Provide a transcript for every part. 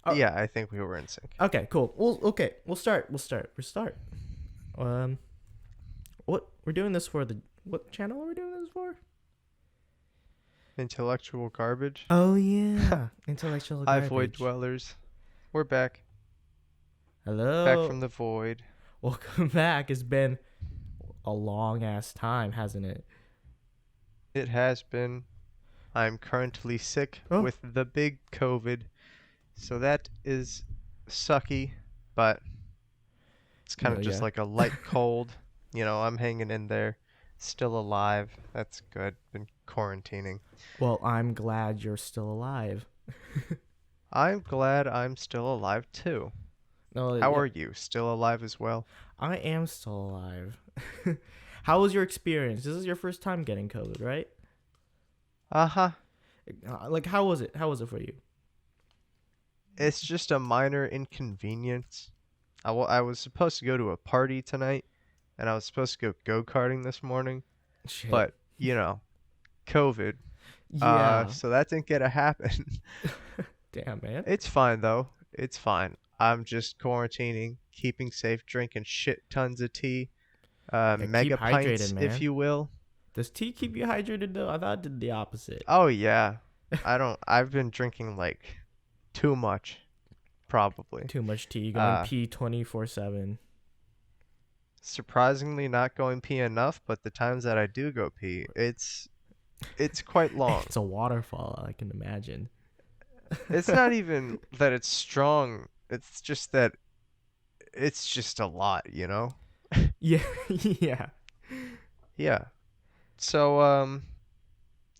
Oh, Yeah, I think we were in sync. okay, cool. We'll start. Um, what we're doing this for? What channel are we doing this for? Intellectual garbage. Oh yeah, intellectual Hi, void garbage. dwellers. We're back. Back Hello, from the void. welcome back. It's been a long ass time, hasn't it? It has been. I'm currently sick Oh, with the big COVID. So that is sucky, but it's kind no, of just yeah. like a light cold. I'm hanging in there. Still alive. That's good. Been quarantining. Well, I'm glad you're still alive. I'm glad I'm still alive too. No, How yeah, are you? Still alive as well? I am still alive. How was your experience? This is your first time getting COVID, right? Uh-huh. Like, how was it? How was it for you? It's just a minor inconvenience. I was supposed to go to a party tonight, and I was supposed to go-karting this morning, Shit. but, COVID. Yeah. So that didn't get to happen. Damn, man. It's fine, though. It's fine. I'm just quarantining, keeping safe, drinking shit tons of tea, Yeah, keep mega hydrated, pints, if man. you will. Does tea keep you hydrated though? I thought it did the opposite. Oh, yeah. I've been drinking, like, too much, probably. Too much tea, going Uh, pee 24/7. Surprisingly not going pee enough, but the times that I do go pee, it's quite long. It's a waterfall, I can imagine. It's not even that it's strong, it's just that it's just a lot. Yeah, yeah. Yeah. So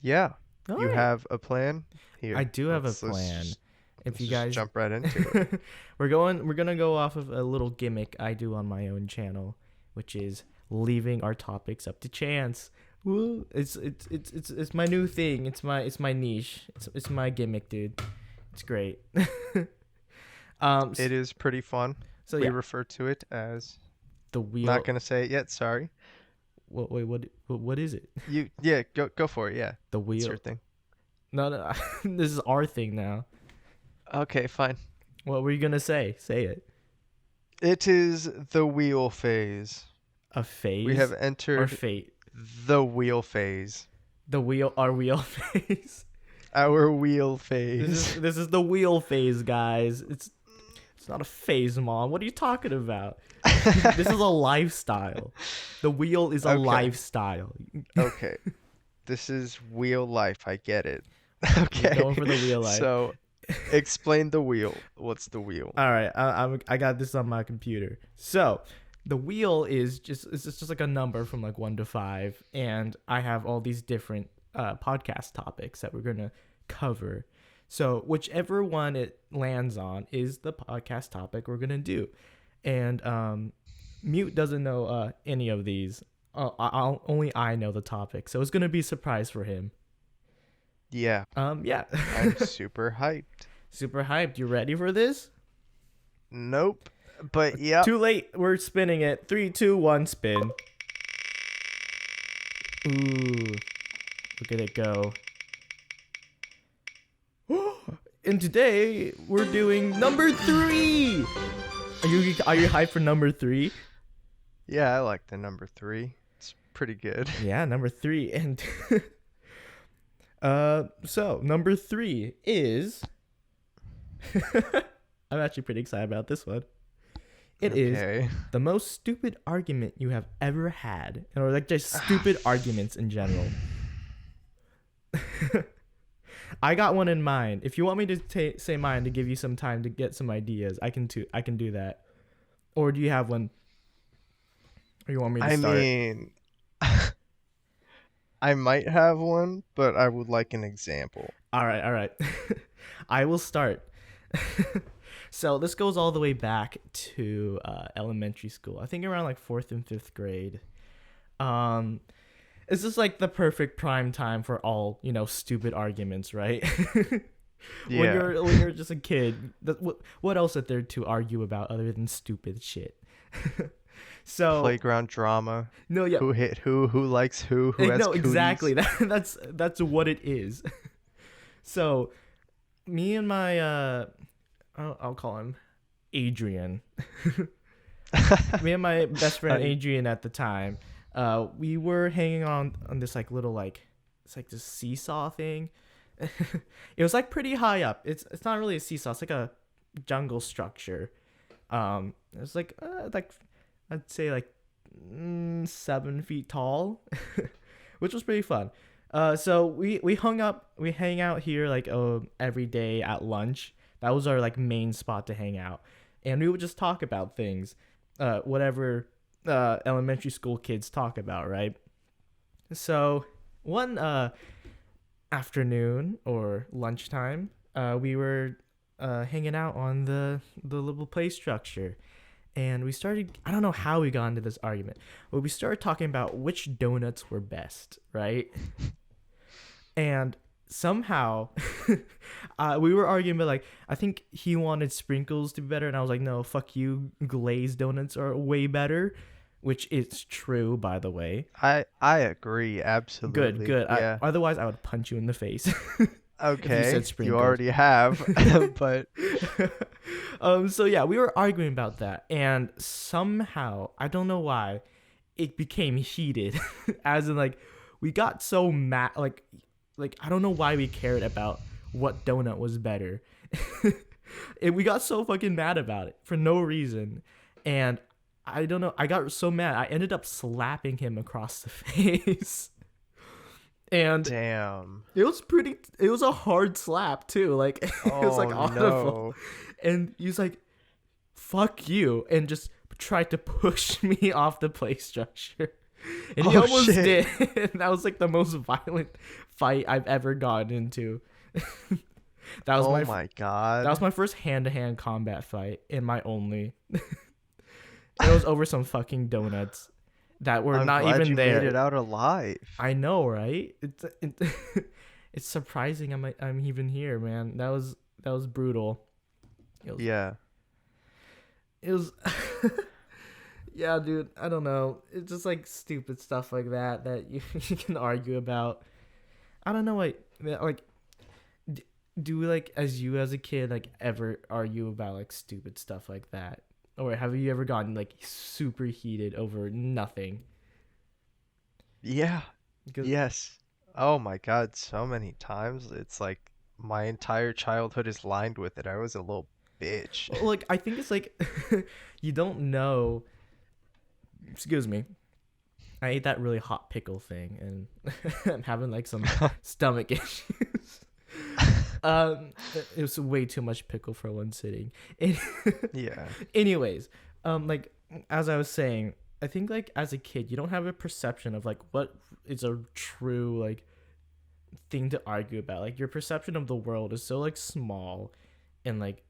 yeah, All you right. have a plan here. I do have a Let's plan. just, If let's you just guys jump right into it. we're gonna go off of a little gimmick I do on my own channel, which is leaving our topics up to chance. Woo. It's my new thing. It's my niche. It's my gimmick, dude. It's great. It is pretty fun. So We yeah, refer to it as, the wheel. not gonna say it yet, sorry. Wait, what is it? Yeah, go for it, yeah. The It's wheel. your thing. No. This is our thing now. Okay, fine. What were you gonna say? Say it. It is the wheel phase. A phase. We have or entered fate. the wheel phase. Our wheel phase. Our wheel phase. This is the wheel phase, guys. It's not a phase, mom. What are you talking about? This is a lifestyle. The wheel is a Okay. lifestyle. Okay. This is wheel life. I get it. You're Okay. going for the wheel life. So, explain the wheel. What's the wheel? All right, I got this on my computer. So, the wheel is just like a number from like 1 to 5, and I have all these different podcast topics that we're gonna cover. So, whichever one it lands on is the podcast topic we're gonna do. And Mute doesn't know any of these. Only I know the topic, so it's gonna be a surprise for him. Yeah. Yeah. I'm super hyped. Super hyped. You ready for this? Nope. But yeah. Too late. We're spinning it. 3, 2, 1, spin. Ooh, look at it go. And today we're doing number 3. Are you hyped for number 3? Yeah, I like the number 3. It's pretty good. Yeah, number 3. And so number 3 is I'm actually pretty excited about this one. It is Okay. the most stupid argument you have ever had, or like just stupid arguments in general. I got one in mind. If you want me to say mine to give you some time to get some ideas, I can do that. Or do you have one? Or you want me to I start? mean, I might have one, but I would like an example. All right. I will start. So this goes all the way back to elementary school. I think around like 4th and 5th grade. It's just like the perfect prime time for all, stupid arguments, right? Yeah. When you're just a kid, what else is there to argue about other than stupid shit? So Playground drama. no, yeah, Who hit who likes who has no, cooties. exactly. That's what it is. So me and my I'll call him Adrian. Me and my best friend Hi. Adrian at the time, we were hanging on this like little like it's like this seesaw thing. It was like pretty high up. It's not really a seesaw. It's like a jungle structure. It was like I'd say like 7 feet tall, which was pretty fun. So we hang out here like every day at lunch. That was our like main spot to hang out, and we would just talk about things, whatever elementary school kids talk about, right? So one afternoon or lunchtime, we were hanging out on the little play structure, and we started. I don't know how we got into this argument, but we started talking about which donuts were best, right? And somehow we were arguing, but like I think he wanted sprinkles to be better, and I was like, no, fuck you, glazed donuts are way better, which is true, by the way. I agree Good, absolutely. good. Yeah. Otherwise I would punch you in the face if you Okay. said You sprinkles. already have, but So yeah, we were arguing about that, and somehow I don't know why it became heated, as in like we got so mad, like I don't know why we cared about what donut was better. And we got so fucking mad about it for no reason, and I don't know. I got so mad. I ended up slapping him across the face. And damn. it was a hard slap too. Like it was like Oh audible. no. And he was like, "Fuck you," and just tried to push me off the play structure. And he Oh almost shit. did. And that was like the most violent fight I've ever gotten into. that was Oh my my that was god. my first hand-to-hand combat fight and my only. It was over some fucking donuts that were I'm not glad even you there. made it out alive. I know, right? It's surprising I'm even here, man. That was brutal. Yeah. It was yeah, dude. I don't know. It's just like stupid stuff like that you, you can argue about. I don't know, like do we like as you as a kid like ever argue about like stupid stuff like that, or have you ever gotten like super heated over nothing? Yeah. Because Yes. Oh my god, so many times. It's like my entire childhood is lined with it. I was a little bitch. like I think it's like you don't know. Excuse me. I ate that really hot pickle thing, and I'm having like some stomach issues. It was way too much pickle for one sitting. Yeah. Anyways, like as I was saying, I think like as a kid, you don't have a perception of like what is a true like thing to argue about. Like your perception of the world is so like small, and like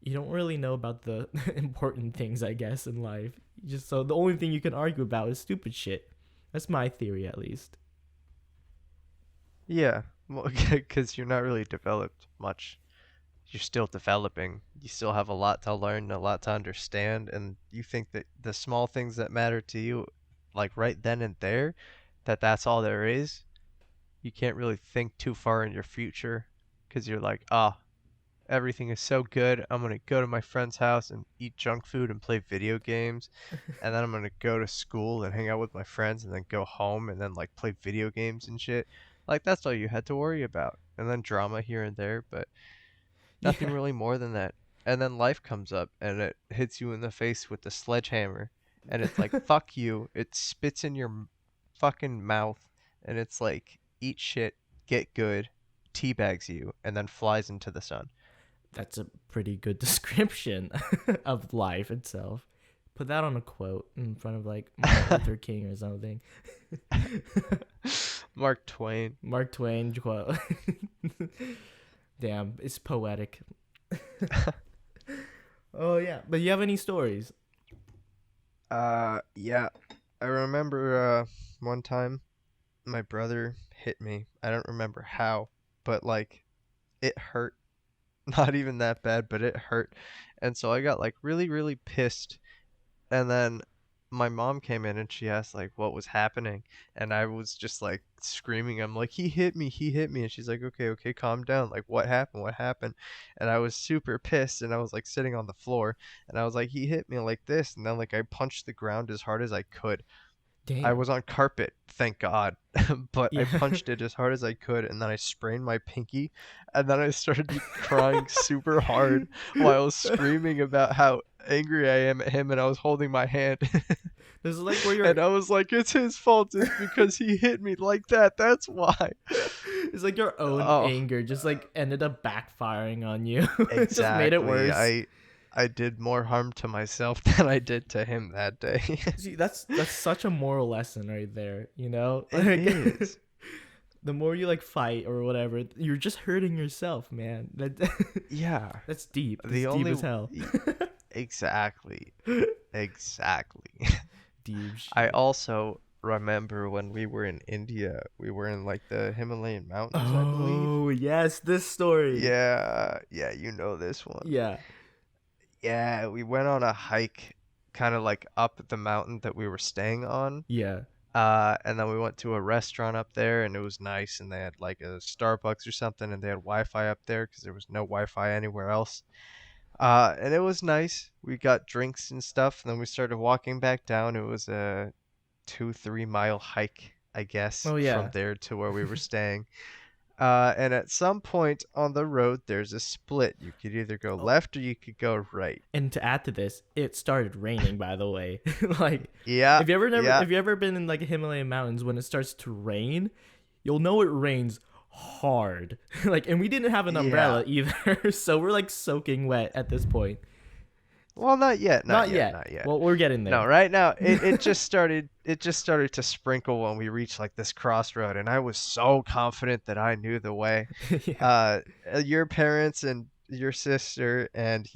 you don't really know about the important things, I guess, in life. Just so the only thing you can argue about is stupid shit. That's my theory, at least. Yeah. Well, because you're not really developed much. You're still developing. You still have a lot to learn, a lot to understand, and you think that the small things that matter to you, like right then and there, that's all there is. You can't really think too far in your future because you're like, ah, everything is so good. I'm gonna go to my friend's house and eat junk food and play video games, and then I'm gonna go to school and hang out with my friends, and then go home and then like play video games and shit. Like that's all you had to worry about, and then drama here and there, but nothing Yeah. really more than that. And then life comes up and it hits you in the face with the sledgehammer, and it's like fuck you. It spits in your fucking mouth, and it's like eat shit, get good, teabags you, and then flies into the sun. That's a pretty good description of life itself. Put that on a quote in front of like Martin Luther King or something. Mark Twain. Mark Twain quote. Damn, it's poetic. Oh yeah, but you have any stories? Yeah. I remember one time my brother hit me. I don't remember how, but like it hurt. Not even that bad, but it hurt. And so I got like really, really pissed. And then my mom came in and she asked like what was happening, and I was just like screaming. I'm like, he hit me, and she's like, okay, okay, calm down. Like, what happened? And I was super pissed, and I was like sitting on the floor, and I was like, he hit me like this, and then like I punched the ground as hard as I could. I Damn. was on carpet, thank God, but I Yeah. punched it as hard as I could, and then I sprained my pinky, and then I started crying super hard while screaming about how angry I am at him, and I was holding my hand, This is like where and you're. I was like, "It's his fault. It's because he hit me like that. That's why." It's like your own Oh, anger just like ended up backfiring on you. It just made it exactly. worse. I did more harm to myself than I did to him that day. See, that's such a moral lesson right there, you know? It Like is. the more you like fight or whatever, you're just hurting yourself, man. Yeah. That's deep. That's The deep only as hell. exactly. Exactly. Deep I shit. also remember when we were in India, we were in like the Himalayan mountains, I believe. Oh, yes, this story. Yeah, yeah, you know this one. Yeah. Yeah, we went on a hike kind of like up the mountain that we were staying on. Yeah. And then we went to a restaurant up there, and it was nice, and they had like a Starbucks or something, and they had Wi-Fi up there because there was no Wi-Fi anywhere else. And it was nice. We got drinks and stuff, and then we started walking back down. It was a 2-3 mile hike, I guess, Oh from yeah. there to where we were staying. And at some point on the road, there's a split. You could either go Oh, left or you could go right. and to add to this, it started raining by the way. Like Yeah, yeah, if you ever been in like Himalayan mountains when it starts to rain, you'll know it rains hard. Like and we didn't have an yeah. umbrella either. So we're like soaking wet at this point. Well, not yet, not Not yet, yet. not yet. Well, we're getting No, there. right now it just started to sprinkle when we reached like this crossroad, and I was so confident that I knew the way. Yeah. uh your parents and your sister and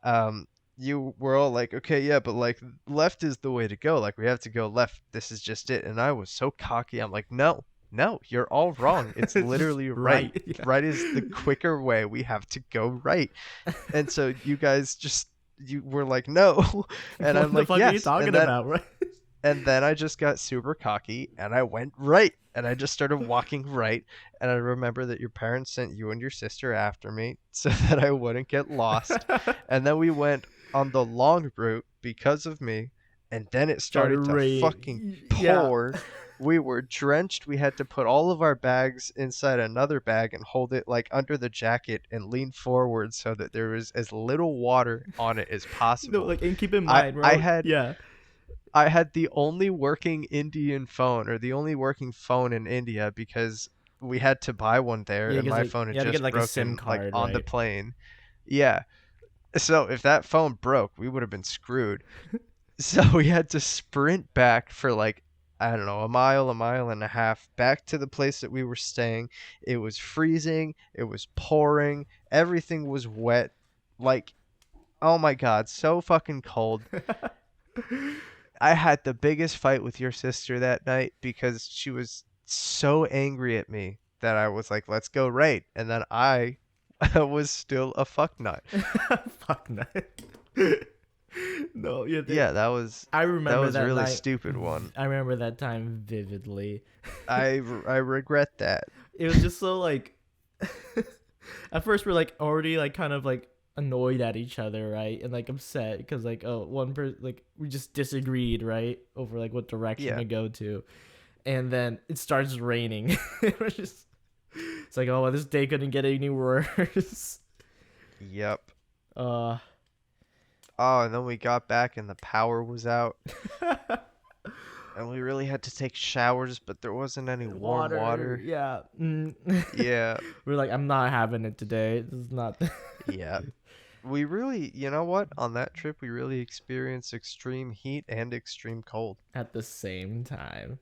um you were all like, okay, yeah, but like left is the way to go, like we have to go left, this is just it. And I was so cocky, I'm like, no, no, you're all wrong, it's It's just literally right. right. Yeah. Right is the quicker way, we have to go right. And so you guys just, you were like, no. And What I'm the like, fuck are you yes. talking about, right? And then I just got super cocky and I went right. And I just started walking right. And I remember that your parents sent you and your sister after me so that I wouldn't get lost. And then we went on the long route because of me. And then it Started started to fucking raining. Yeah. pour. We were drenched. We had to put all of our bags inside another bag and hold it like under the jacket and lean forward so that there was as little water on it as No, possible. like and keep in I mind, I bro. had Yeah. I had the only working Indian phone, or the only working phone in India, because we had to buy one there Yeah, and because my like phone you had had to get just like a SIM broken like card, on the right? plane. Yeah. So if that phone broke, we would have been screwed. So we had to sprint back for like, I don't know, a mile and a half back to the place that we were staying. It was freezing, it was pouring, everything was wet. Like, oh my God, so fucking cold. I had the biggest fight with your sister that night because she was so angry at me that I was like, let's go right. And then I was still a fuck nut. Fuck no. No, yeah. Yeah, I that remember was a that really night. stupid one. I remember that time vividly. I regret that. It was just so like. At first, we're like already like kind of like annoyed at each other, right, and like upset because like oh one person like we just disagreed right over like what direction Yeah. to go to, and then it starts raining. We're just it's like oh well, this day couldn't get any worse. Yep. uh Oh, and then we got back and the power was out, and we really had to take showers, but there wasn't any warm water. yeah. Yeah. We're like I'm not having it today. This is not. Yeah. We really, you know what? On that trip, we really experienced extreme heat and extreme cold. At the same time.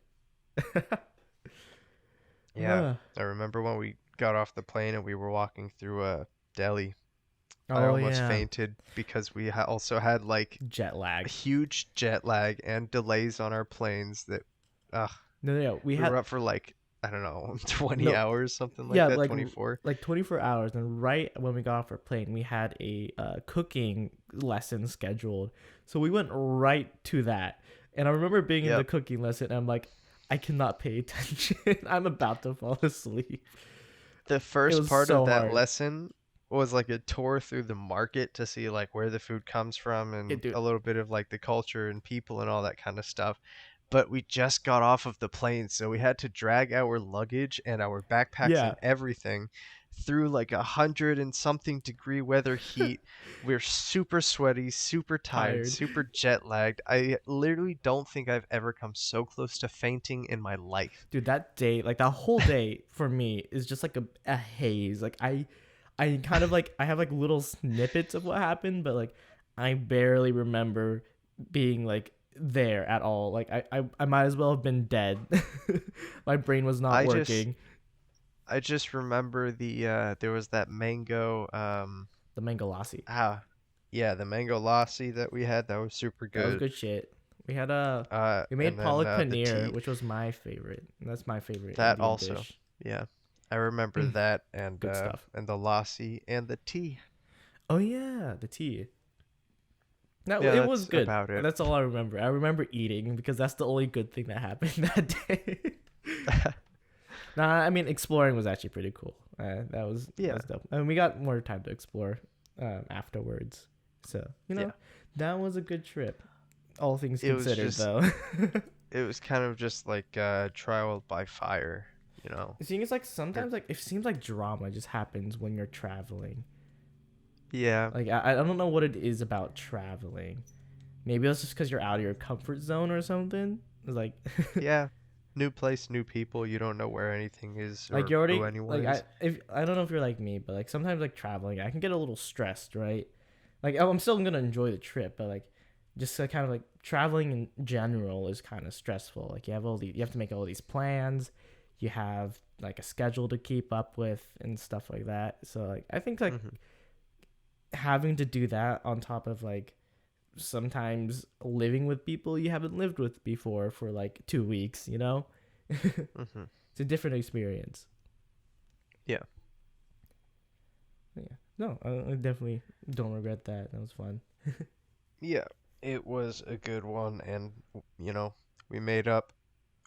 Yeah. I remember when we got off the plane and we were walking through Delhi. I Oh almost yeah. fainted because we also had like Jet a lag. huge jet lag and delays on our planes that, ugh, No, we we had were up for like I don't know, 20 No, hours, something like yeah, that, 24. like 24 hours. And right when we got off our plane, we had a cooking lesson scheduled, so we went right to that. And I remember being in the Yep. cooking lesson, and I'm like, I cannot pay attention. I'm about to fall asleep. The It first was part of so that hard. lesson was like a tour through the market to see like where the food comes from It, and dude. a little bit of like the culture and people and all that kind of stuff. But we just got off of the plane, so we had to drag our luggage and our backpacks and Yeah, everything through like 100 and something degree weather heat. We're super sweaty, super tired, tired. super jet lagged. I literally don't think I've ever come so close to fainting in my life. Dude, that day, like that whole day for me is just like a haze. Like I kind of like I have like little snippets of what happened, but like I barely remember being like there at all. Like I might as well have been dead. My brain was not I just working. I just remember there was that mango The mango lassi. ah yeah, the mango lassi that we had that was super That was good. good shit. We had we And made then palak the paneer, tea. which was my favorite. That's my favorite That Indian also. dish. Yeah. I remember that Good stuff. and the lassi and the tea. Oh yeah, the tea. No, Yeah, it was that's good. about it. That's all I remember. I remember eating because that's the only good thing that happened that day. Nah, I mean exploring was actually pretty cool. That Yeah. was dope. And we got more time to explore afterwards. So Yeah. that was a good trip. All things It was considered, just though. it was kind of just like trial by fire, you know. Seeing it's like You're, sometimes like it seems like drama just happens when you're traveling. yeah. Like I don't know what it is about traveling. Maybe it's just because you're out of your comfort zone or something. It's like Yeah. New place, new people, you don't know where anything is like or you're who already anyone like is. I don't know if you're like me, but like sometimes like traveling, I can get a little stressed, right? Like I'm still gonna enjoy the trip, but like just kind of like traveling in general is kind of stressful. Like you have to make all these plans, you have like a schedule to keep up with and stuff like that. So like I think like Mhm. having to do that on top of like sometimes living with people you haven't lived with before for like 2 weeks, it's Mhm. a different experience. Yeah. Yeah. No, I definitely don't regret that. That was fun. Yeah. It was a good one and you know, we made up.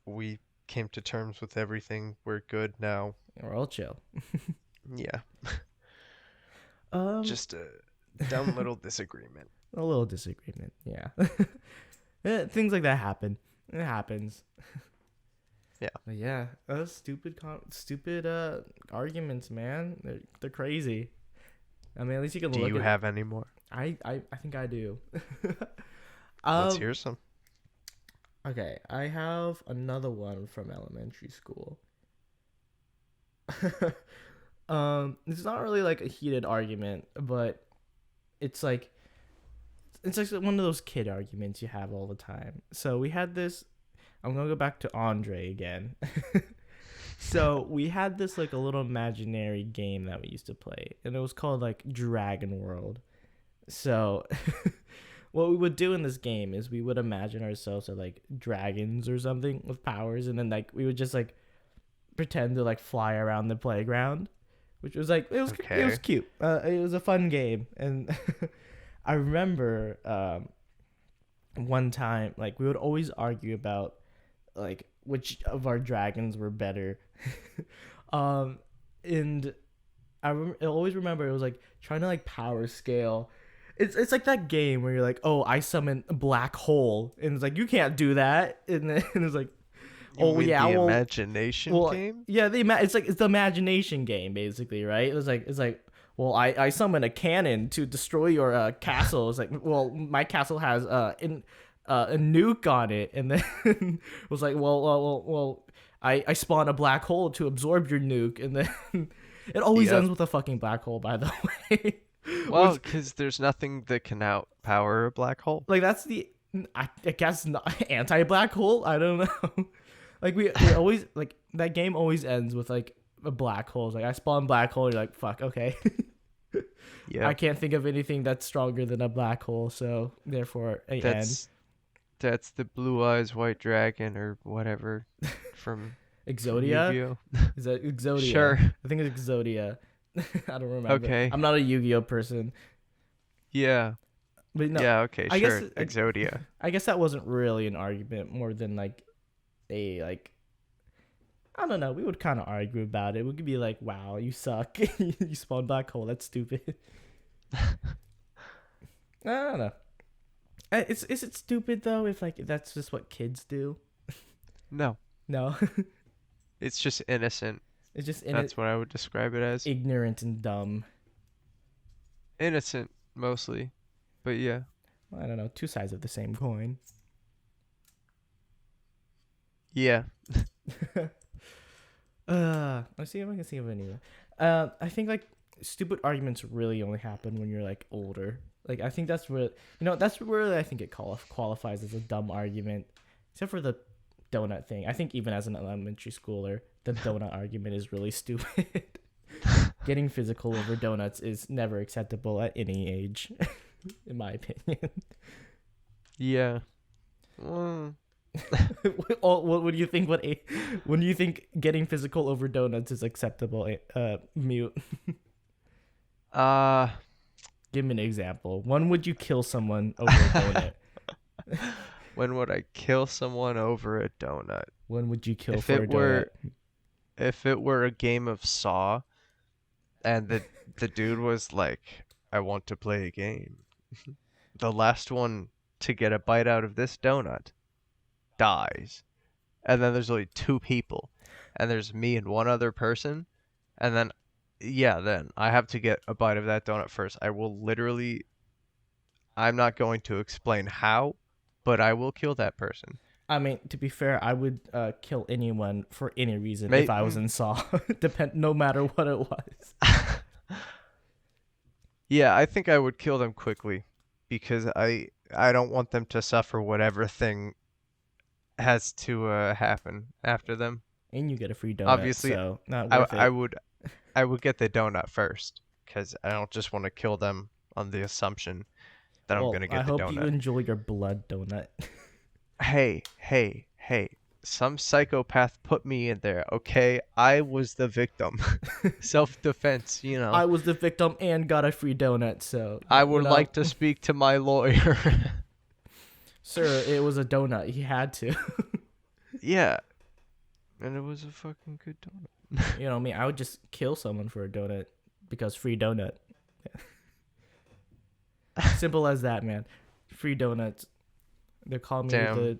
We came to terms with everything. We're good now. We're all chill. Yeah. Um, Just a dumb little disagreement. a little disagreement. Yeah. Things like that happen. It happens. Yeah. But yeah, stupid arguments, man. They're crazy. I mean, at least you can Do look you at. have any more? I think I do. Let's um. hear some. Okay, I have another one from elementary school. It's not really like a heated argument, but it's like one of those kid arguments you have all the time. So we had this. I'm gonna go back to Andre again. So we had this like a little imaginary game that we used to play, and it was called like Dragon World. So what we would do in this game is we would imagine ourselves as like dragons or something with powers, and then like we would just like pretend to like fly around the playground, which was like it was Okay. cute. It was a fun game, and I remember one time like we would always argue about like which of our dragons were better. um, and I always remember it was like trying to like power scale. It's like that game where you're like, oh, I summon a black hole, and it's like you can't do that, and then it's like, You oh mean yeah, the well, imagination game? yeah, it's the imagination game basically, right? It's like, well, I summon a cannon to destroy your castle. It's like, well, my castle has a nuke on it, and then it was like, well, I spawn a black hole to absorb your nuke, and then it always Yep. ends with a fucking black hole, by the way. Well, Which because there's nothing that can outpower a black hole. like that's the I guess not anti black hole. I don't know. Like we always like that game always ends with like a black hole. It's like I spawn black hole. You're like fuck. Okay. I Yeah. can't think of anything that's stronger than a black hole. So therefore, a end. That's the blue eyes white dragon or whatever from from Exodia? Yu-Gi-Oh. Is that Exodia? Sure. I think it's Exodia. I don't remember. Okay. I'm not a Yu-Gi-Oh person. Yeah. But no, Yeah. Okay. I guess Sure. Exodia. I guess that wasn't really an argument more than like a like I don't know. We would kind of argue about it. We could be like, "Wow, you suck. You spawned black hole. That's stupid." I don't know. Is it stupid though if like that's just what kids do? No, No, it's just innocent. it's just That's what I would describe it as. ignorant and dumb. Innocent mostly, but yeah. I don't know. Two sides of the same coin. Yeah. Let's see if I can think of any. I think like stupid arguments really only happen when you're like older. Like I think that's where that's where I think it qualifies as a dumb argument, except for the donut thing. I think even as an elementary schooler, the donut argument is really stupid. Getting physical over donuts is never acceptable at any age, in my opinion. Yeah. Mm. What do you think? When do you think getting physical over donuts is acceptable? Mute. Give me an example. When would you kill someone over a donut? When would I kill someone over a donut? When would you kill If for a it donut? were if it were a game of Saw and the dude was like, I want to play a game. The last one to get a bite out of this donut dies. And then there's only two people. And there's me and one other person. And then then I have to get a bite of that donut first. I'm not going to explain how, but I will kill that person. I mean, to be fair, I would kill anyone for any reason if I was in Saw. No matter what it was. Yeah, I think I would kill them quickly because I don't want them to suffer whatever thing has to happen after them. And you get a free donut. Obviously, so not worth it. I would get the donut first because I don't just want to kill them on the assumption that I'm gonna get the donut. I hope you enjoy your blood donut. Hey. Some psychopath put me in there, okay? I was the victim. Self-defense, I was the victim and got a free donut, so... I would like to speak to my lawyer. Sir, it was a donut. He had to. Yeah. And it was a fucking good donut. You know me, I would just kill someone for a donut because free donut. Simple as that, man. Free donuts. They call me the...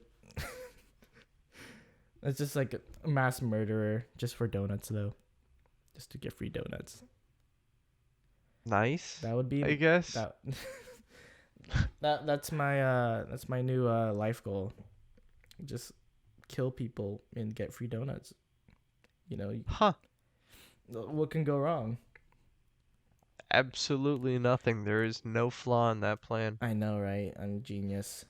It's just like a mass murderer just for donuts, though. Just to get free donuts. Nice. That would be... I guess. That's my new life goal. Just kill people and get free donuts. Huh. What can go wrong? Absolutely nothing. There is no flaw in that plan. I know, right? I'm a genius.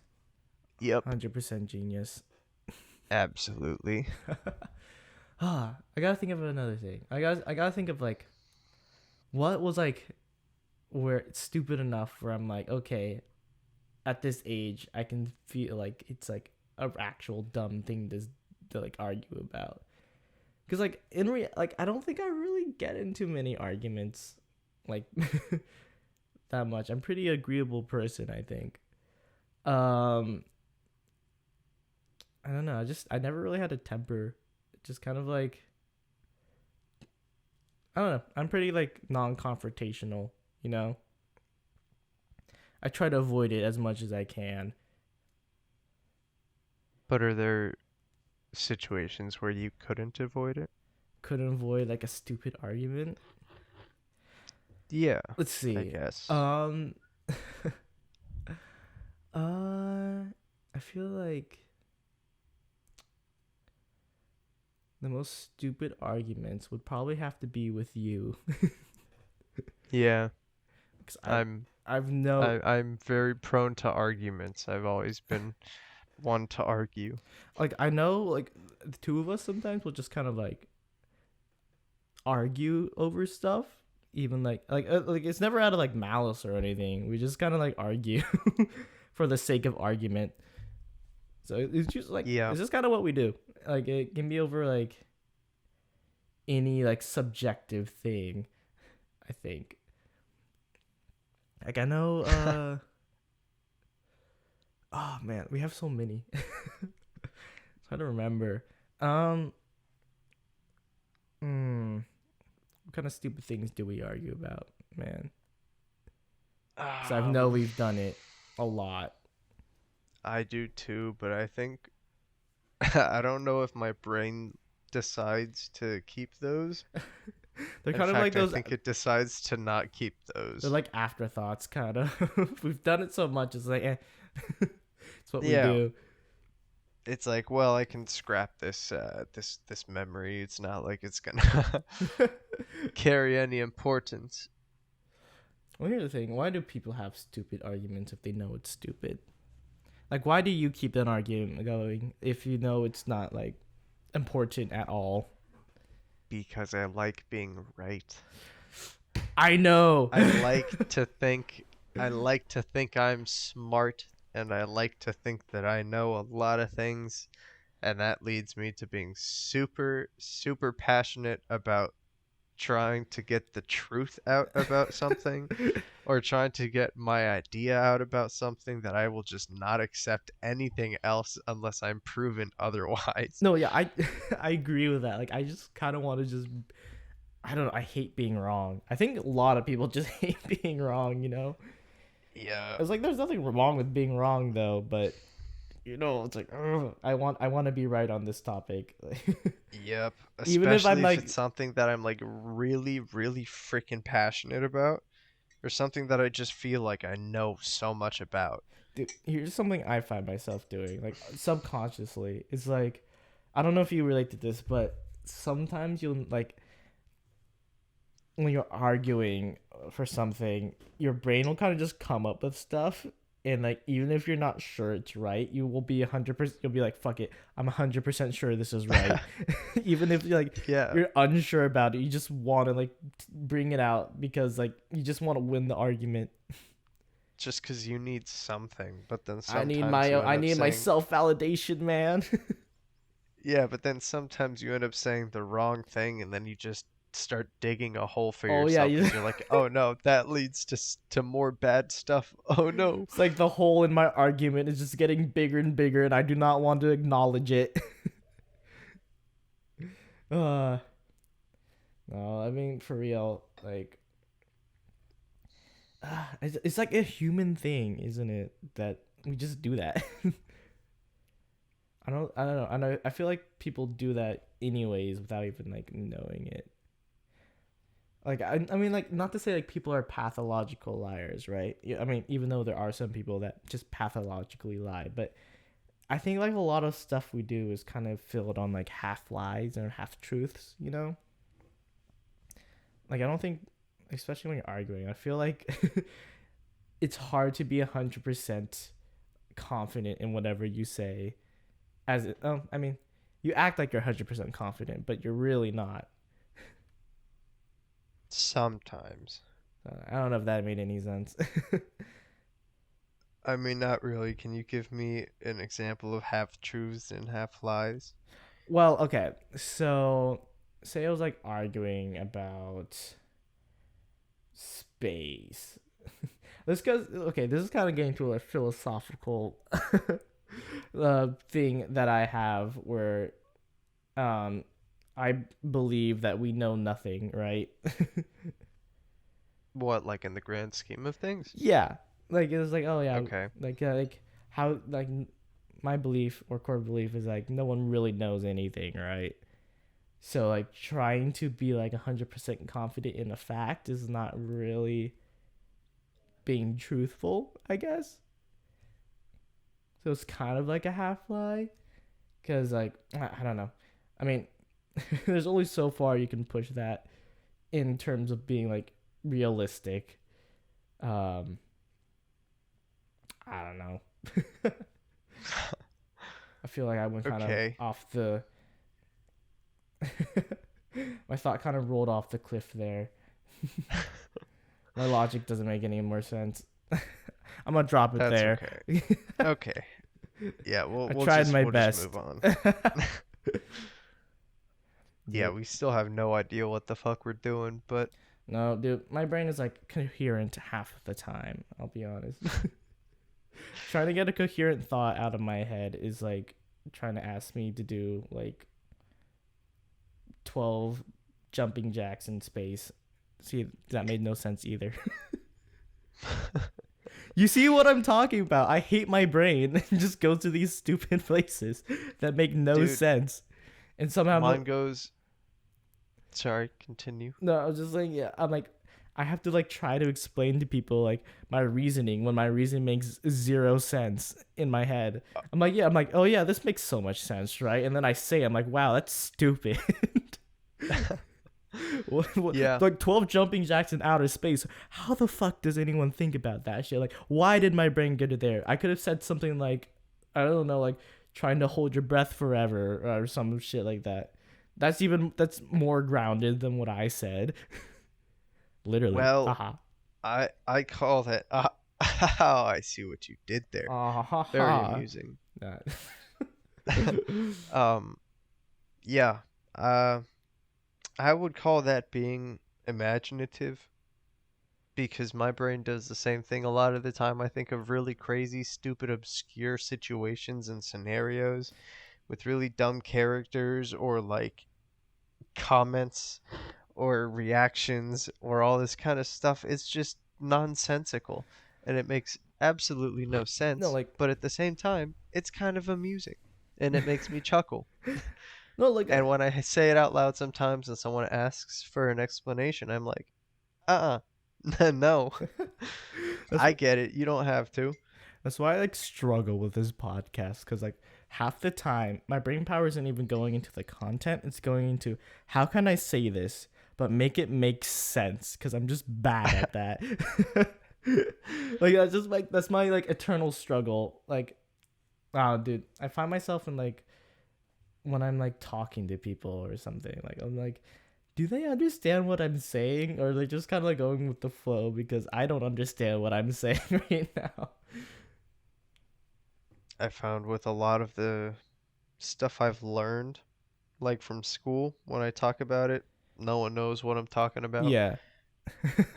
Yep. 100% genius. Absolutely. I gotta think of another thing. I gotta think of like, what was like, where it's stupid enough where I'm like, okay, at this age I can feel like it's like an actual dumb thing to like argue about. Cause like I don't think I really get into many arguments, like that much. I'm a pretty agreeable person, I think. I don't know. I never really had a temper. Just kind of like, I don't know. I'm pretty like non-confrontational, I try to avoid it as much as I can. But are there situations where you couldn't avoid it? Couldn't avoid like a stupid argument? Yeah. Let's see. I guess. I feel like the most stupid arguments would probably have to be with you. Yeah. Because I'm very prone to arguments. I've always been one to argue. Like, I know, like, the two of us sometimes will just kind of, like, argue over stuff. Even, like it's never out of, like, malice or anything. We just kind of, like, argue for the sake of argument. So it's just, like, It's just kind of what we do. Like, it can be over, like, any like subjective thing, I think. Like I know oh man, we have so many. It's hard to remember. Um what kind of stupid things do we argue about, man? Cuz I know we've done it a lot. I do too, but I think I don't know if my brain decides to keep those. They're In kind of like fact, I those. think it decides to not keep those. They're like afterthoughts, kind of. We've done it so much, it's like, it's what Yeah, we do. it's like, well, I can scrap this memory. It's not like it's gonna carry any importance. Well, here's the thing: why do people have stupid arguments if they know it's stupid? Like, why do you keep an argument going if you know it's not like important at all? Because I like being right. I know. I like to think I'm smart, and I like to think that I know a lot of things, and that leads me to being super super passionate about trying to get the truth out about something, or trying to get my idea out about something, that I will just not accept anything else unless I'm proven otherwise. No, yeah, I I agree with that. Like, I just kind of want to just, I don't know. I hate being wrong. I think a lot of people just hate being wrong. You know, Yeah. it's like there's nothing wrong with being wrong though, but it's like, ugh, I want to be right on this topic. Yep. Even if I'm Especially if like, it's something that I'm like really, really freaking passionate about, or something that I just feel like I know so much about. dude, here's something I find myself doing, like subconsciously. It's like, I don't know if you relate to this, but sometimes you'll like when you're arguing for something, your brain will kind of just come up with stuff. And like, even if you're not sure it's right, you will be 100%. You'll be like, "Fuck it, I'm 100% sure this is right." Even if Yeah. you're unsure about it, you just want to like bring it out because like you just want to win the argument. Just because you need something, but then I need sometimes you end I up need my saying, self validation, man. yeah, but then sometimes you end up saying the wrong thing, and then you just start digging a hole for Oh yeah, yourself because you're like, oh no, that leads to more bad stuff. Oh no. it's like the hole in my argument is just getting bigger and bigger, and I do not want to acknowledge it. uh, no, I mean for real, like, it's like a human thing, isn't it? That we just do that. I don't know. I feel like people do that anyways without even like knowing it. Like I mean like not to say like people are pathological liars, right? Yeah, I mean even though there are some people that just pathologically lie, but I think like a lot of stuff we do is kind of filled on like half lies or half truths, you know? Like I don't think, especially when you're arguing, I feel like it's hard to be 100% confident in whatever you say. I mean, you act like you're 100% confident, but you're really not. Sometimes. I don't know if that made any sense. I mean, not really. Can you give me an example of half truths and half lies? Well, okay. So, say I was like arguing about space. This goes okay. This is kind of getting to a philosophical thing that I have where I believe that we know nothing, right? What, like in the grand scheme of things? Yeah. Like it was like, oh yeah, Okay. like how like my belief or core belief is like no one really knows anything, right? So like trying to be like 100% confident in a fact is not really being truthful, I guess. So it's kind of like a half lie cuz like I don't know. I mean, there's only so far you can push that in terms of being like realistic. Um I don't know. I feel like I went kind of Okay. off the my thought kind of rolled off the cliff there. My logic doesn't make any more sense. I'm gonna drop it That's there. okay. Okay. Yeah, I tried my we'll best. just move on. Yeah, Dude, we still have no idea what the fuck we're doing, but no, dude, my brain is like coherent half of the time. I'll be honest. Trying to get a coherent thought out of my head is like trying to ask me to do like 12 jumping jacks in space. See, that made no sense either. You see what I'm talking about? I hate my brain and just goes to these stupid places that make no dude, sense. And somehow mine goes. Sorry, continue. no, I was just like, yeah, I'm like, I have to like try to explain to people like my reasoning when my reasoning makes zero sense in my head. I'm like, yeah, I'm like, oh yeah, this makes so much sense, right? And then I say, I'm like, wow, that's stupid. Yeah, Like 12 jumping jacks in outer space. How the fuck does anyone think about that shit? Like, why did my brain get it there? I could have said something like, I don't know, like trying to hold your breath forever or some shit like that. That's more grounded than what I said. Literally. well, Haha. I call that. Oh, I see what you did there. Very Ha. amusing. Nah. Um, yeah. Uh, I would call that being imaginative because my brain does the same thing a lot of the time. I think of really crazy, stupid, obscure situations and scenarios with really dumb characters or like comments or reactions or all this kind of stuff. It's just nonsensical and it makes absolutely no No, sense. like But at the same time, it's kind of amusing and it makes me chuckle. no, like And when I say it out loud sometimes and someone asks for an explanation, I'm like, no, that's I get it. You don't have to. That's why I like struggle with this podcast because like half the time my brain power isn't even going into the content; it's going into how can I say this but make it make sense because I'm just bad at that. Like that's my like eternal struggle. Like, oh, dude, I find myself in like when I'm like talking to people or something. Like I'm like, do they understand what I'm saying, or are they just kind of like going with the flow because I don't understand what I'm saying right now. I found with a lot of the stuff I've learned, like from school, when I talk about it, no one knows what I'm talking about. Yeah.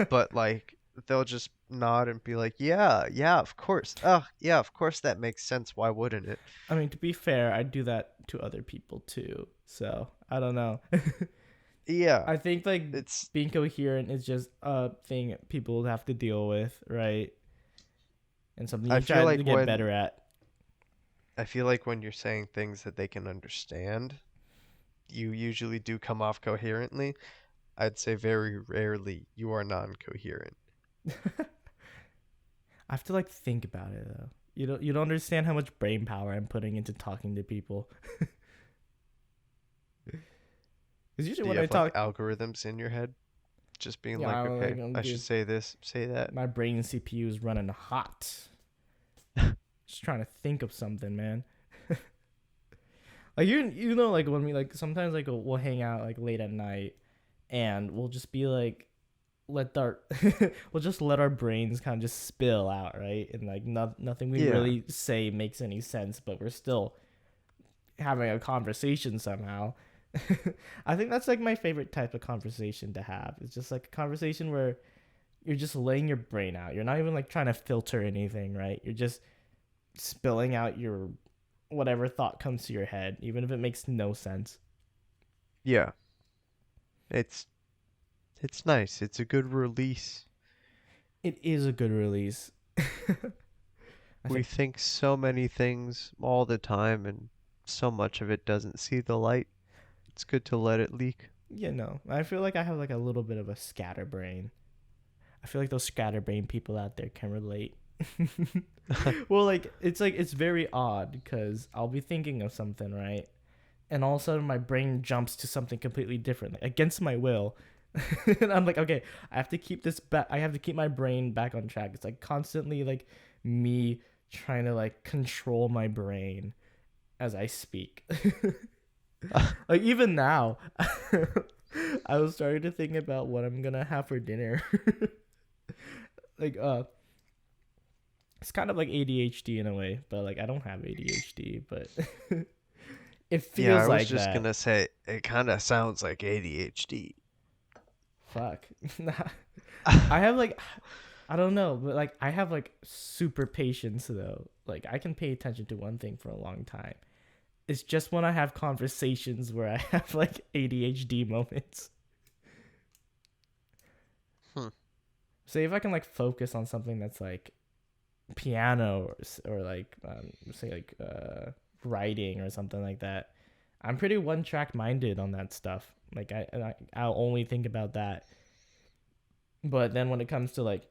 But like, they'll just nod and be like, yeah, yeah, of course. Oh, yeah, of course that makes sense. Why wouldn't it? I mean, to be fair, I do that to other people too. So I don't know. Yeah, I think like it's. being coherent is just a thing people have to deal with, right? And something I you feel try like to get when better at. I feel like when you're saying things that they can understand, you usually do come off coherently. I'd say very rarely you are non-coherent. I have to like think about it though. You don't understand how much brain power I'm putting into talking to people. Because usually Do you when I have like talk, algorithms in your head? Just being yeah, like, I'm like, okay, I should dude, say this, say that. my brain CPU is running hot. Just trying to think of something, man. Like you know like when we like sometimes like we'll hang out like late at night and we'll just be like let our we'll just let our brains kind of just spill out, right? And like nothing we Yeah. really say makes any sense, but we're still having a conversation somehow. I think that's like my favorite type of conversation to have. It's just like a conversation where you're just laying your brain out. You're not even like trying to filter anything, right? You're just spilling out your whatever thought comes to your head, even if it makes no sense. Yeah. It's it's nice. It's a good release. It is a good release. I We think, think so many things all the time and so much of it doesn't see the light. It's good to let it leak. yeah, no. I feel like I have like a little bit of a scatterbrain. I feel like those scatterbrain people out there can relate. Well, like it's very odd because I'll be thinking of something, right? And all of a sudden my brain jumps to something completely different, like, against my will. And I'm like, okay, I have to keep this back. I have to keep my brain back on track. It's like constantly like me trying to like control my brain as I speak. Like even now, I was starting to think about what I'm gonna have for dinner. Like it's kind of like ADHD in a way, but like I don't have ADHD, but It Yeah, I feels was like just that. gonna say it kind of sounds like ADHD. Fuck. I have like I don't know, but like I have like super patience though. Like I can pay attention to one thing for a long time. It's just when I have conversations where I have like ADHD moments. Hmm. Say if I can like focus on something that's like piano or like say like writing or something like that. I'm pretty one track minded on that stuff. Like I'll only think about that. But then when it comes to like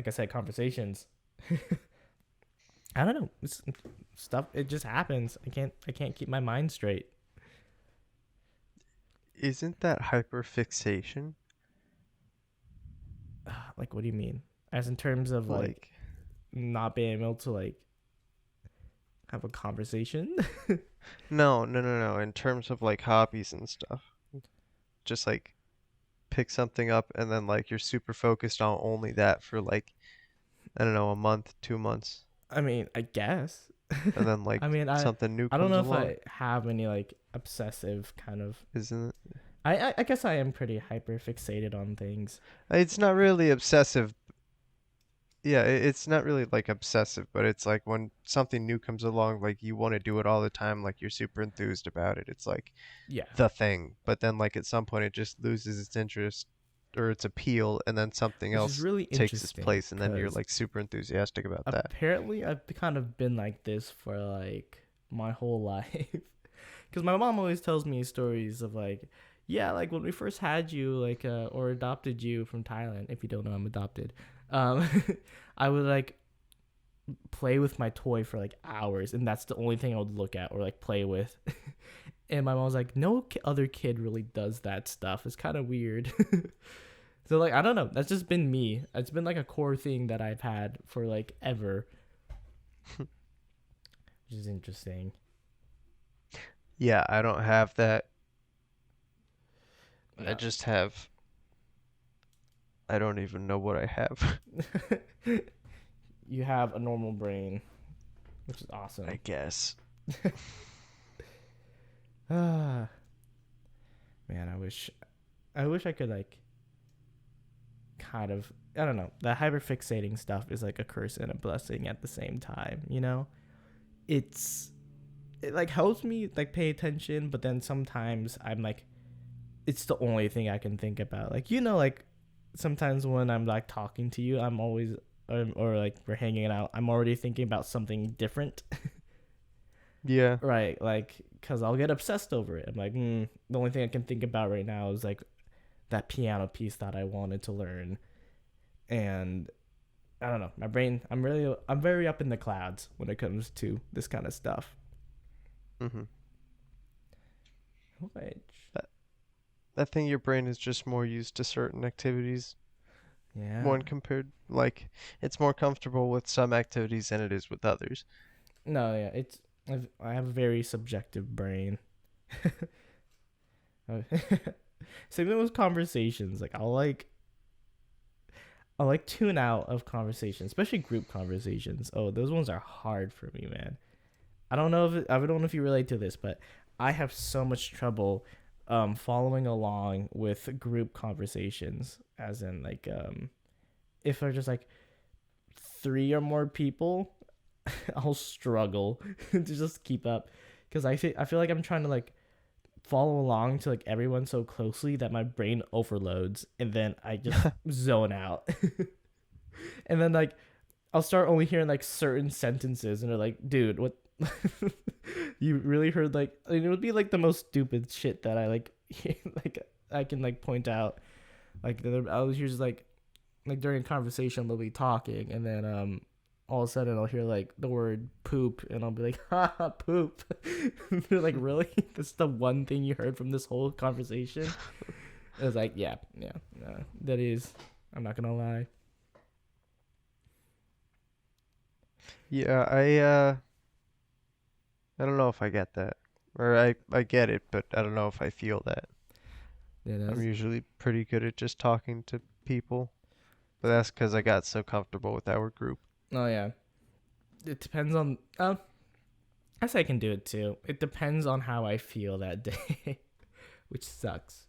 I said, conversations, I don't know. It's stuff. It just happens. I can't keep my mind straight. Isn't that hyperfixation? Like what do you mean? As in terms of like Like, not being able to like have a conversation? no, no, no, no. In terms of like hobbies and stuff, just like pick something up and then like you're super focused on only that for like, I don't know, a month, 2 months, I mean, I guess. and then I like mean, something new I don't comes know if along, I have any like obsessive kind of. isn't it? I guess I am pretty hyper fixated on things. It's not really obsessive. Yeah, it's not really like obsessive, but it's like when something new comes along, like you want to do it all the time, like you're super enthused about it. It's like Yeah, the thing. But then like at some point it just loses its interest or its appeal and then something which is else really takes its interesting place and then you're because like super enthusiastic about that. apparently I've kind of been like this for like my whole life. Because my mom always tells me stories of like, yeah, like when we first had you, like, or adopted you from Thailand. If you don't know, I'm adopted. Um, I would like play with my toy for like hours, and that's the only thing I would look at or like play with. And my mom was like, no other kid really does that stuff. It's kind of weird. So like I don't know. That's just been me. It's been like a core thing that I've had for like ever, which is interesting. Yeah, I don't have that. I No. just have, I don't even know what I have, You have a normal brain, which is I awesome. guess. Ah, man, I wish I could like kind of I don't know. The hyperfixating stuff is like a curse and a blessing at the same time, you know? It's it like helps me like pay attention, but then sometimes I'm like it's the only thing I can think about. Like like sometimes when I'm like talking to you, I'm always or like we're hanging out, I'm already thinking about something different. Yeah. Right, like cuz I'll get obsessed over it. I'm like, the only thing I can think about right now is like that piano piece that I wanted to learn. And I don't know, my brain, I'm very up in the clouds when it comes to this kind of stuff. hmm Which I think your brain is just more used to certain activities yeah. one compared like it's more comfortable with some activities than it is with others. No, yeah, I have a very subjective brain. Same thing with conversations. Like I'll like tune out of conversations, especially group conversations. Oh, those ones are hard for me, man. I don't know if you relate to this, but I have so much trouble following along with group conversations, as in like if they're just like three or more people, I'll struggle to just keep up because I feel like I'm trying to like follow along to like everyone so closely that my brain overloads and then I just zone out. And then like I'll start only hearing like certain sentences and they're like, dude, what you really heard like it would be like the most stupid shit that I like like I can like point out. Like I was just like during a conversation they'll be talking and then all of a sudden I'll hear like the word poop and I'll be like, ha poop. They're like, really? That's the one thing you heard from this whole conversation? It was like, yeah, no, that is. I'm not gonna lie. Yeah, I don't know if I get that. Or I get it, but I don't know if I feel that. Yeah, I'm that's. usually pretty good at just talking to people, but that's 'cause I got so comfortable with our group. Oh yeah, it depends on. I guess I can do it too. It depends on how I feel that day, which sucks.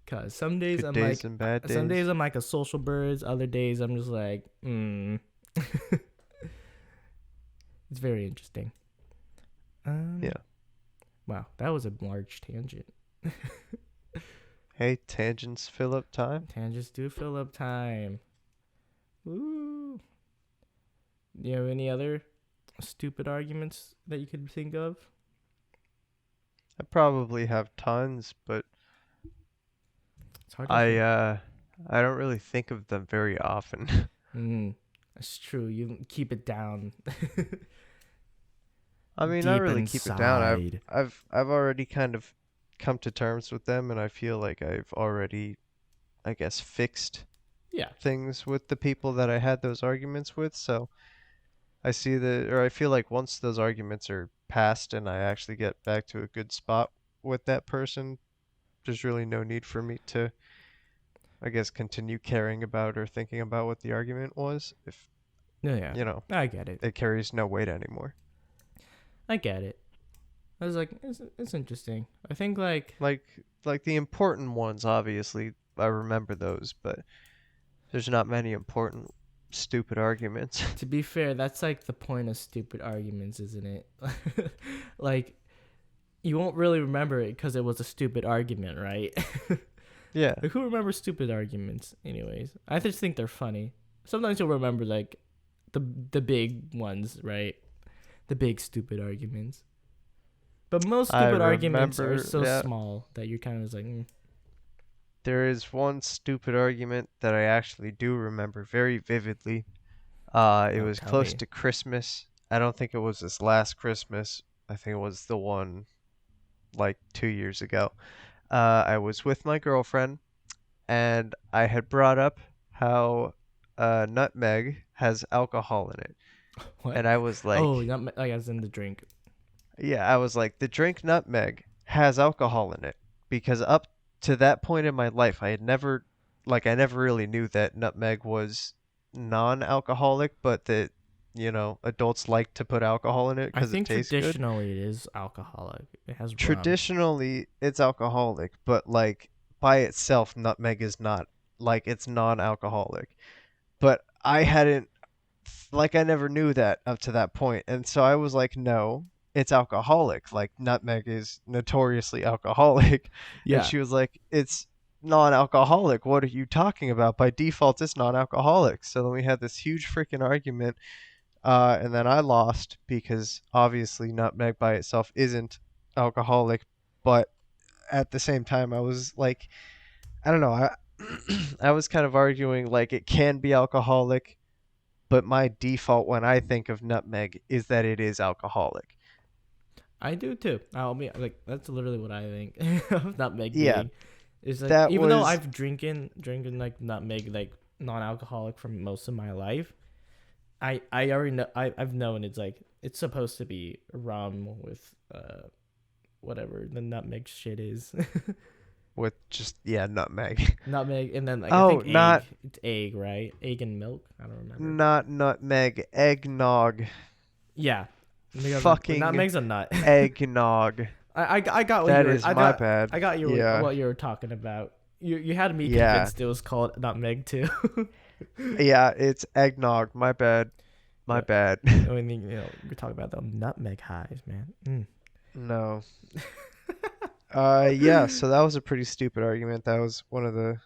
Cause Good days and bad some days days. I'm like a social bird. Other days I'm just like, it's very interesting. Um, Yeah. wow, that was a large tangent. Hey, tangents fill up time. Tangents do fill up time. Woo. Do you have any other stupid arguments that you could think of? I probably have tons, but It's hard to I think. uh I don't really think of them very often. That's true. You keep it down I mean, I deep really keep it down. inside. I've already kind of come to terms with them, and I feel like I've already, I guess, fixed Yeah. things with the people that I had those arguments with. So I see that, or I feel like once those arguments are past and I actually get back to a good spot with that person, there's really no need for me to, I guess, continue caring about or thinking about what the argument was if, Yeah, yeah. you know, I get it. it carries no weight anymore. I get it. I was like, it's interesting. I think like Like like the important ones, obviously, I remember those, but there's not many important stupid arguments. to be fair, that's like the point of stupid arguments, isn't it? Like you won't really remember it because it was a stupid argument, right? Yeah. Like, who remembers stupid arguments? Anyways, I just think they're funny. Sometimes you'll remember like the big ones, right? The big stupid arguments. But most I stupid arguments are remember, so yeah, small that you're kind of just like, there is one stupid argument that I actually do remember very vividly. It oh, was tell close me. to Christmas. I don't think it was this last Christmas. I think it was the one like 2 years ago. I was with my girlfriend, and I had brought up how nutmeg has alcohol in it. What? And I was Oh, like, not like as in the drink. yeah, I was like, the drink nutmeg has alcohol in it. Because up to that point in my life, I never really knew that nutmeg was non-alcoholic, but that, adults like to put alcohol in it I because it think tastes good. traditionally it is alcoholic. It has rum. Traditionally, it's alcoholic, but like by itself, nutmeg is not, like, it's non-alcoholic. But I never knew that up to that point. And so I was like, no, it's alcoholic. Like, nutmeg is notoriously alcoholic. And Yeah. she was like, it's non-alcoholic. What are you talking about? By default, it's non-alcoholic. So then we had this huge freaking argument. And then I lost because obviously nutmeg by itself isn't alcoholic. But at the same time, I was like, I don't know. I was kind of arguing like it can be alcoholic, but my default when I think of nutmeg is that it is alcoholic. I do too. I'll be like, that's literally what I think of nutmeg Yeah, being. It's like that even though was I've drinking like nutmeg like non-alcoholic for most of my life, I already know I've known it's like it's supposed to be rum with whatever the nutmeg shit is. with just, yeah, nutmeg. Nutmeg and then like I Oh, think egg. not It's egg, right? Egg and milk. I don't remember. not nutmeg, eggnog. Yeah, Fucking nutmeg's a nut. eggnog. I got what you That were is my bad. I got you Yeah. what you were talking about. You had me Yeah. convinced it was called nutmeg too. Yeah, it's eggnog. My bad. My Yeah, bad. I mean we're talking about the nutmeg highs, man. No. Yeah, so that was a pretty stupid argument. That was one of the,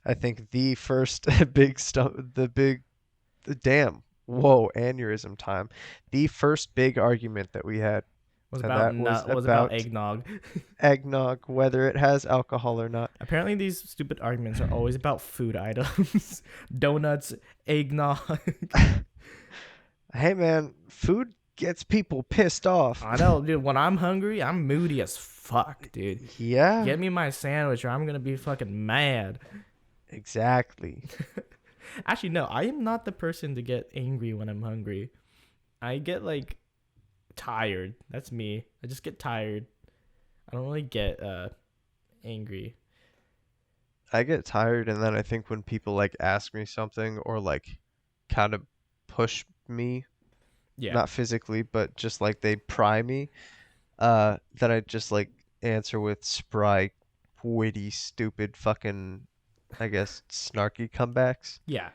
I think, the first big stuff, damn, whoa, aneurysm time. The first big argument that we had, and that was Was about about eggnog. eggnog, whether it has alcohol or not. Apparently these stupid arguments are always about food items. Donuts, eggnog. Hey man, food gets people pissed off. I know, dude, when I'm hungry, I'm moody as fuck, dude. Yeah, Get me my sandwich or I'm gonna be fucking mad. exactly. Actually, no, I am not the person to get angry when I'm hungry. I get like tired. That's me. I just get tired. I don't really get angry. I get tired, and then I think when people like ask me something or like kind of push me Yeah. not physically, but just like they pry me, then I just like answer with spry, witty, stupid, fucking, I guess, snarky comebacks. Yeah.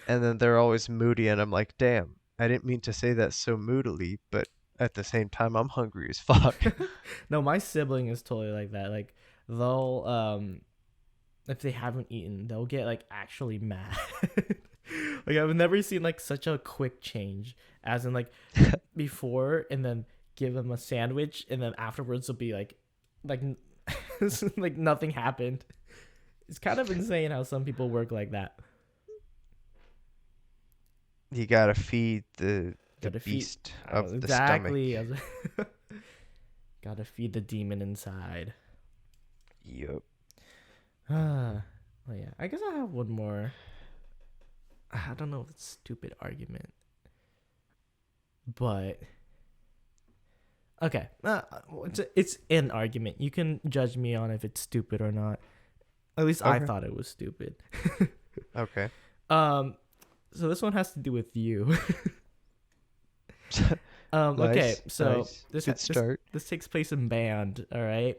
And then they're always moody, and I'm like, damn, I didn't mean to say that so moodily, but at the same time, I'm hungry as fuck. No, my sibling is totally like that. Like they'll if they haven't eaten, they'll get like actually mad. Like I've never seen like such a quick change as in like before and then give them a sandwich and then afterwards they'll be like like nothing happened. It's kind of insane how some people work like that. You gotta feed the Gotta feed beast of the stomach. exactly. Gotta feed the demon inside. Yup. Oh yeah, I guess I have one more. I don't know if it's a stupid argument, but okay, it's an argument. You can judge me on if it's stupid or not. At least I Okay. thought it was stupid. Okay. So this one has to do with you. Okay, Nice, so nice. this Good this start. this takes place in band. All right,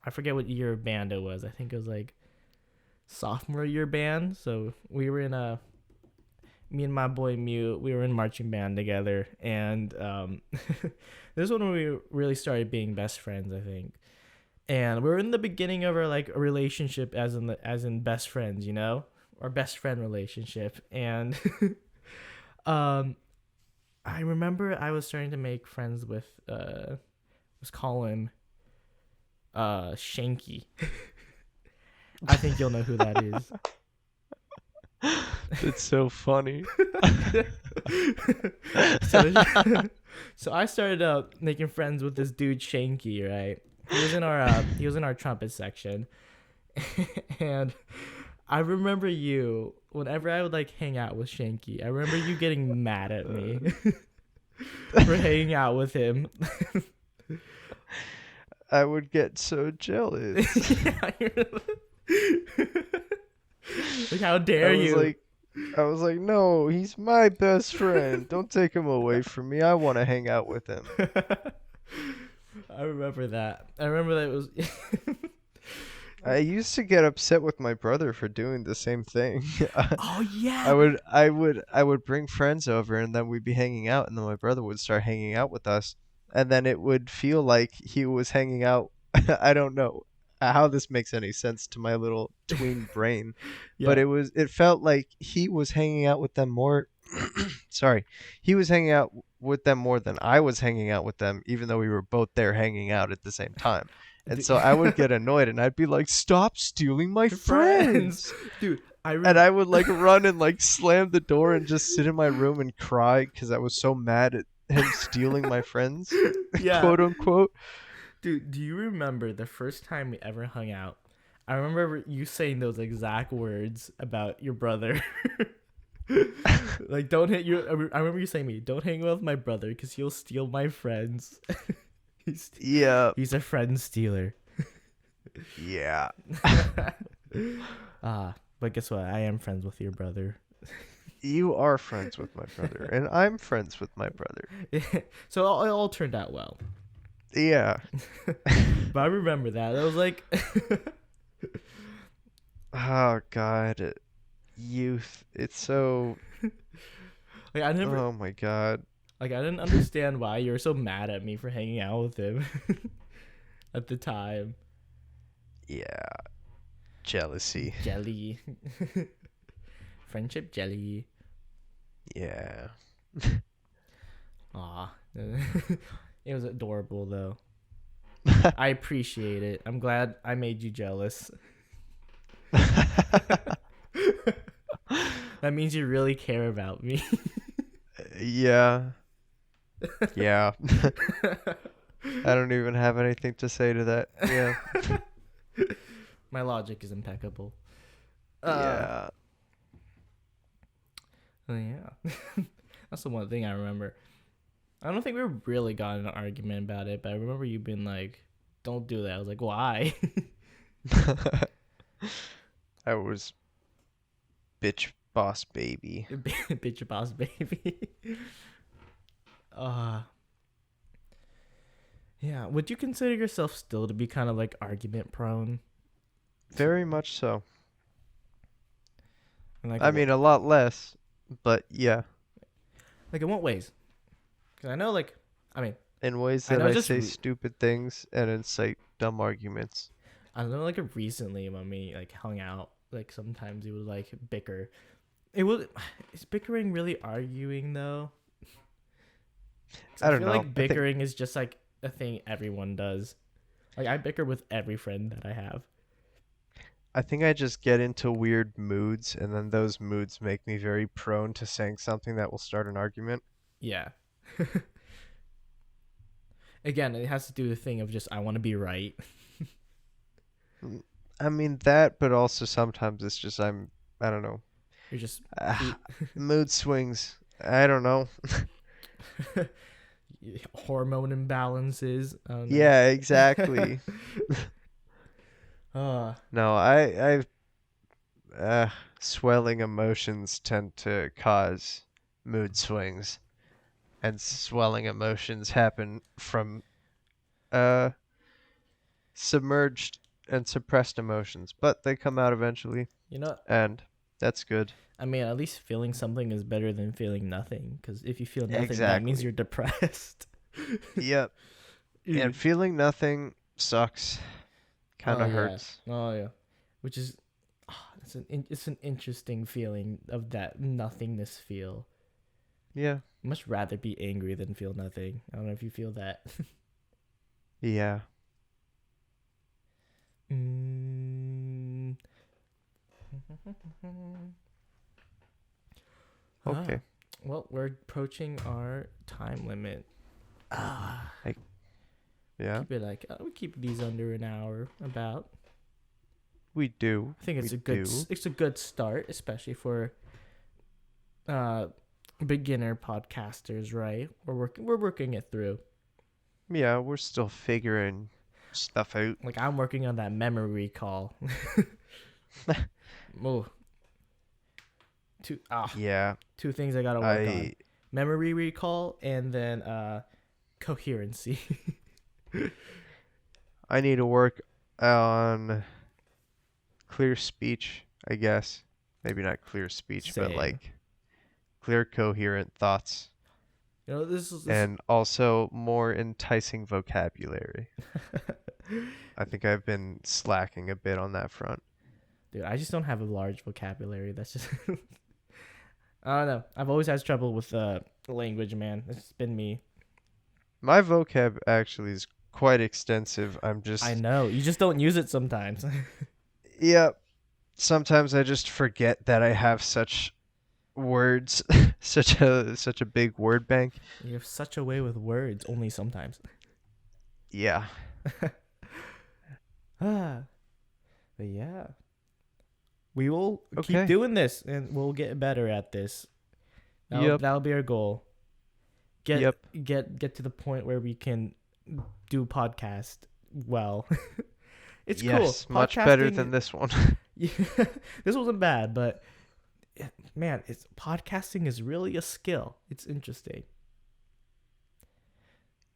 I forget what year band it was. I think it was like sophomore year band. So we were in me and my boy Mute, we were in marching band together, and this is when we really started being best friends, I think. And we're in the beginning of our like relationship, as in best friends, you know, our best friend relationship. And um, I remember I was starting to make friends with let's call him Shanky. I think you'll know who that is. It's so funny. so, so I started making friends with this dude Shanky, right? He was in our trumpet section, and I remember you whenever I would like hang out with Shanky. I remember you getting mad at me for hanging out with him. I would get so jealous. Yeah, like how dare you? I was like, no, he's my best friend. Don't take him away from me. I want to hang out with him. I remember that. I remember that it was. I used to get upset with my brother for doing the same thing. Oh yeah. I would bring friends over, and then we'd be hanging out, and then my brother would start hanging out with us, and then it would feel like he was hanging out. I don't know how this makes any sense to my little tween brain, but Yeah. it felt like he was hanging out with them more. Sorry, he was hanging out with them more than I was hanging out with them, even though we were both there hanging out at the same time. And so I would get annoyed, and I'd be like, "Stop stealing my friends!" Dude. And I would like run and like slam the door and just sit in my room and cry because I was so mad at him stealing my friends, Yeah. quote unquote. Dude, do you remember the first time we ever hung out? I remember you saying those exact words about your brother. Like, don't hit you. I remember you saying to me, don't hang out with my brother because he'll steal my friends. Yeah, He's a friend stealer. yeah. But guess what? I am friends with your brother. You are friends with my brother, and I'm friends with my brother. So it all turned out well. Yeah. But I remember that. I was like, Oh God, youth. It's so. like I never, Oh my God. like I didn't understand why you were so mad at me for hanging out with him at the time. Yeah. Jealousy. Jelly, friendship jelly. Yeah. Aw, it was adorable though. I appreciate it. I'm glad I made you jealous. That means you really care about me. Yeah. Yeah. I don't even have anything to say to that. Yeah. My logic is impeccable. Yeah. Yeah. That's the one thing I remember. I don't think we really got in an argument about it, but I remember you being like, don't do that. I was like, why? I was bitch boss baby. Bitch boss baby. uh yeah, would you consider yourself still to be kind of like argument prone? Very much so. And like I mean, a lot less, but yeah. like in what ways? Because I know like I mean In ways I that know I just say stupid things and incite dumb arguments. I know like recently when we like hung out, like sometimes we would like bicker. It was is bickering really arguing though? 'Cause I don't feel know. like bickering is just like a thing everyone does. Like I bicker with every friend that I have. I think I just get into weird moods, and then those moods make me very prone to saying something that will start an argument. Yeah. Again, it has to do with the thing of just I want to be right. I mean that, but also sometimes it's just I don't know. You're just Mood swings. I don't know. hormone imbalances. I don't know. Yeah, exactly. Uh, No, swelling emotions tend to cause mood swings, and swelling emotions happen from uh submerged and suppressed emotions, but they come out eventually, you know, and that's good. I mean, at least feeling something is better than feeling nothing. Because if you feel nothing, that means Exactly. you're depressed. Yep. And feeling nothing sucks. Kind of Oh, yeah. hurts. Oh yeah, which is it's an interesting feeling of that nothingness feel. Yeah. Much rather be angry than feel nothing. I don't know if you feel that. Yeah. mm. Okay. Well, we're approaching our time limit. Yeah. Keep it like we keep these under an hour about. We do. I think it's We a good do. it's a good start, especially for beginner podcasters, right? We're working it through. Yeah, we're still figuring stuff out. Like I'm working on that memory recall. Oh. Yeah. Two things I gotta work on. Memory recall and then coherency. I need to work on clear speech, I guess. Maybe not clear speech, but Same. like clear, coherent thoughts. You know, this is And also more enticing vocabulary. I think I've been slacking a bit on that front. dude, I just don't have a large vocabulary. That's just I don't know. I've always had trouble with language, man. It's been me. My vocab actually is quite extensive. I know. You just don't use it sometimes. Yeah. Sometimes I just forget that I have such words, such a big word bank. You have such a way with words, only sometimes. Yeah. But yeah. We will keep Okay. doing this and we'll get better at this. Yep. That'll be our goal. Yep. Get to the point where we can do podcast well. It's Yes, cool. much better Podcasting- than this one. Yeah, this wasn't bad, but man, it's podcasting is really a skill. It's interesting.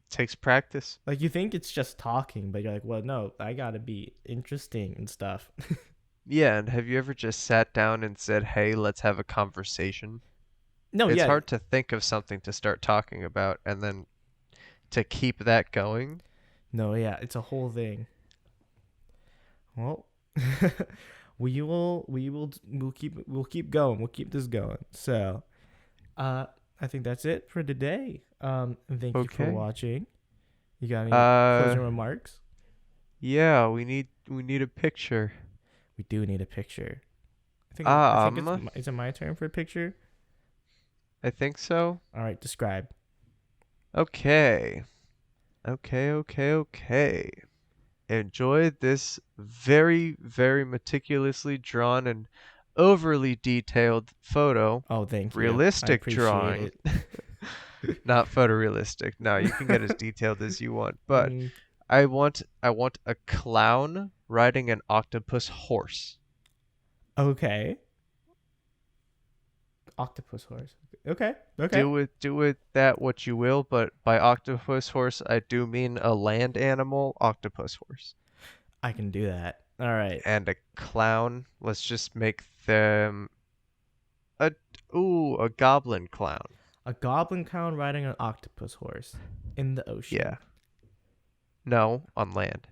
Takes practice. Like you think it's just talking, but you're like, well, no, I gotta be interesting and stuff. Yeah, and have you ever just sat down and said, "Hey, let's have a conversation"? No, It's yeah, hard to think of something to start talking about and then to keep that going. no, yeah, it's a whole thing. Well, we'll keep going. We'll keep this going. So, I think that's it for today. Thank you for Okay. watching. You got any closing remarks? Yeah, we need a picture. We do need a picture. I think is it my turn for a picture? I think so. All right, describe. Okay. Enjoy this very, very meticulously drawn and overly detailed photo. Oh, thank you. I Realistic appreciate drawing. it. Not photorealistic. No, you can get as detailed as you want. But Mm, I want a clown riding an octopus horse. okay. Octopus horse. Okay. Do with that what you will, but by octopus horse I do mean a land animal octopus horse. I can do that. All right. And a clown. Let's just make them a a goblin clown. A goblin clown riding an octopus horse in the ocean. Yeah. No, on land.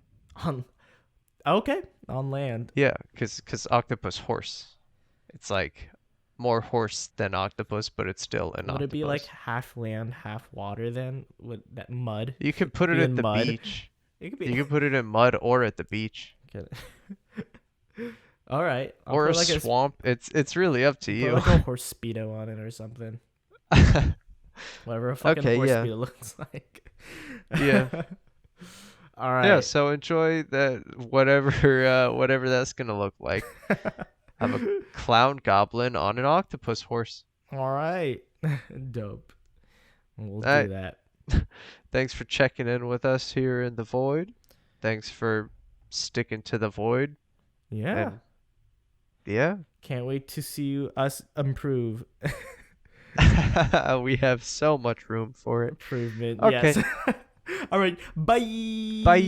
Okay, on land. Yeah, cause octopus horse. It's like more horse than octopus, but it's still an Would octopus. it be like half land, half water then? With that mud? You can put it be at in the mud? beach. It could be. You can put it in mud or at the beach. All right. I'll Or a put like swamp. It's really up to put you. like a horse speedo on it or something. Whatever a fucking Okay, horse yeah. speedo looks like. Yeah. All right. Yeah, so enjoy that whatever that's gonna look like. Have a clown goblin on an octopus horse. All right. Dope. We'll All do right. that. Thanks for checking in with us here in the void. Thanks for sticking to the void. Yeah. And yeah. Can't wait to see us improve. We have so much room for it. Improvement. Okay. Yes. All right. Bye. Bye.